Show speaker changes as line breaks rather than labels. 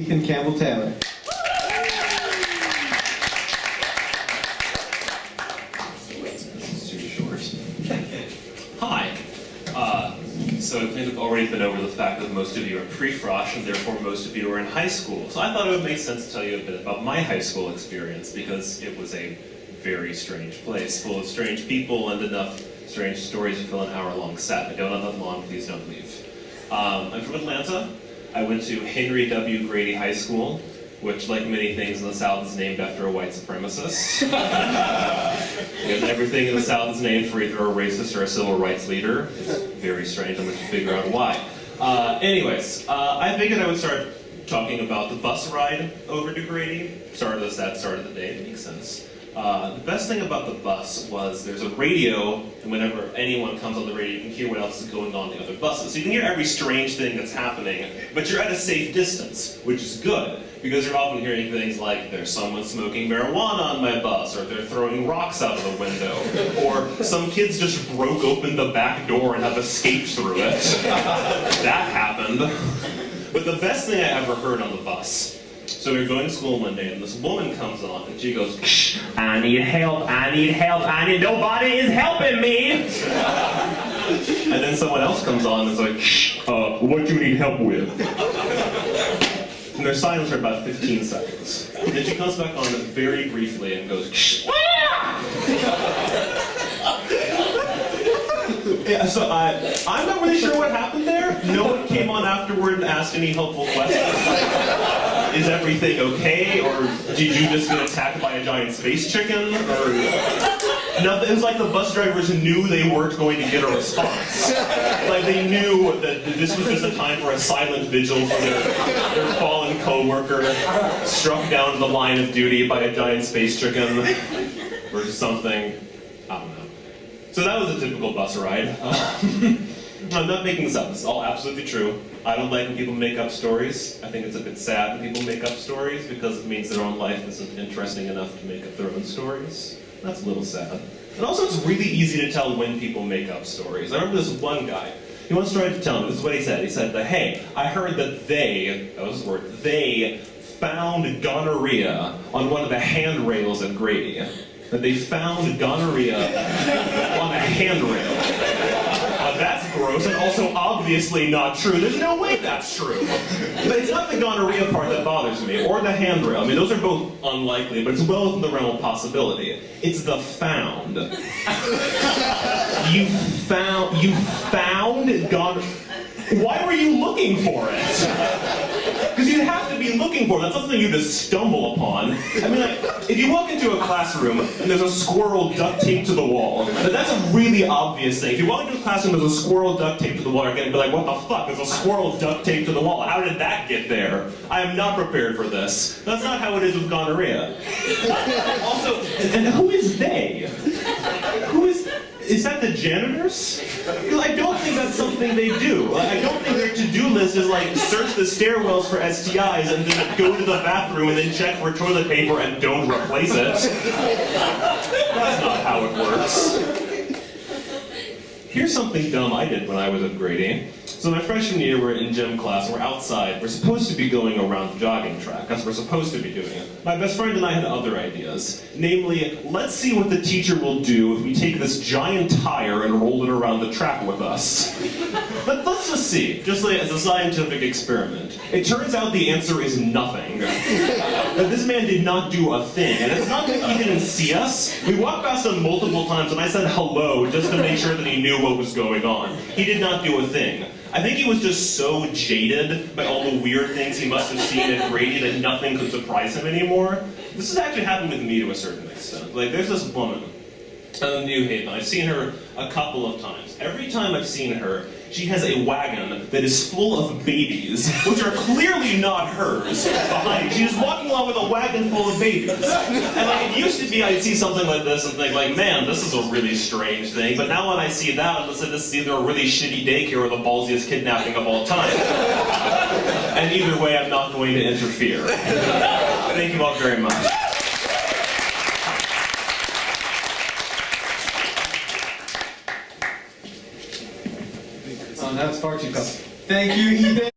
Ethan Campbell-Taylor.
It's too short. Hi. So I think I've already been over the fact that most of you are pre-frosh and therefore most of you are in high school. So I thought it would make sense to tell you a bit about my high school experience because it was a very strange place, full of strange people and enough strange stories to fill an hour-long set. I don't have that long, please don't leave. I'm from Atlanta. I went to Henry W. Grady High School, which, like many things in the South, is named after a white supremacist. Because everything in the South is named for either a racist or a civil rights leader. It's very strange, I'm going to figure out why. I figured I would start talking about the bus ride over to Grady. Start of the day, it makes sense. The best thing about the bus was there's a radio, and whenever anyone comes on the radio, you can hear what else is going on in the other buses. So you can hear every strange thing that's happening, but you're at a safe distance, which is good, because you're often hearing things like, there's someone smoking marijuana on my bus, or they're throwing rocks out of the window, or some kids just broke open the back door and have escaped through it. That happened. But the best thing I ever heard on the bus, so we were going to school one day, and this woman comes on, and she goes, I need help, nobody is helping me! And then someone else comes on and is like, what do you need help with? And there's silence for about 15 seconds. And then she comes back on very briefly and goes, Yeah, so I'm not really sure what happened there. No one came on afterward and asked any helpful questions. Is everything okay? Or did you just get attacked by a giant space chicken? Or nothing. It was like the bus drivers knew they weren't going to get a response. Like they knew that this was just a time for a silent vigil for their fallen co-worker struck down the line of duty by a giant space chicken or something. I don't know. So that was a typical bus ride. I'm not making this up. This is all absolutely true. I don't like when people make up stories. I think it's a bit sad when people make up stories because it means their own life isn't interesting enough to make up their own stories. That's a little sad. And also it's really easy to tell when people make up stories. I remember this one guy. He once tried to tell me, this is what he said. He said that, hey, I heard that that was his word, they found gonorrhea on one of the handrails at Grady. That they found gonorrhea on a handrail. That's gross and also obviously not true. There's no way that's true. But it's not the gonorrhea part that bothers me, or the handrail. I mean, those are both unlikely, but it's well within the realm of possibility. It's the found. You found gonorrhea. Why were you looking for it? Because you'd have to be looking for it. That's not something you just stumble upon. I mean, like, if you walk into a classroom and there's a squirrel duct taped to the wall, that's a really obvious thing. If you walk into a classroom and there's a squirrel duct taped to the wall, you're going to be like, what the fuck? There's a squirrel duct taped to the wall. How did that get there? I am not prepared for this. That's not how it is with gonorrhea. Also, and who is they? Is that the janitors? Because I don't think that's something they do. I don't think their to-do list is like search the stairwells for STIs and then go to the bathroom and then check for toilet paper and don't replace it. That's not how it works. Here's something dumb I did when I was at Grady. So my freshman year, we're in gym class, and we're outside. We're supposed to be going around the jogging track. That's what we're supposed to be doing. My best friend and I had other ideas. Namely, let's see what the teacher will do if we take this giant tire and roll it around the track with us. Let's just see, just like as a scientific experiment. It turns out the answer is nothing. That this man did not do a thing. And it's not that he didn't see us. We walked past him multiple times, and I said hello just to make sure that he knew what was going on. He did not do a thing. I think he was just so jaded by all the weird things he must have seen at Grady that nothing could surprise him anymore. This has actually happened with me to a certain extent. Like, there's this woman in New Haven. I've seen her a couple of times. Every time I've seen her, she has a wagon that is full of babies, which are clearly not hers, behind. She's walking along with a wagon full of babies. And like, it used to be I'd see something like this and think like, man, this is a really strange thing. But now when I see that, I'm just like, this is either a really shitty daycare or the ballsiest kidnapping of all time. And either way, I'm not going to interfere. Thank you all very much.
That was far too comfortable. Thank you, Ethan.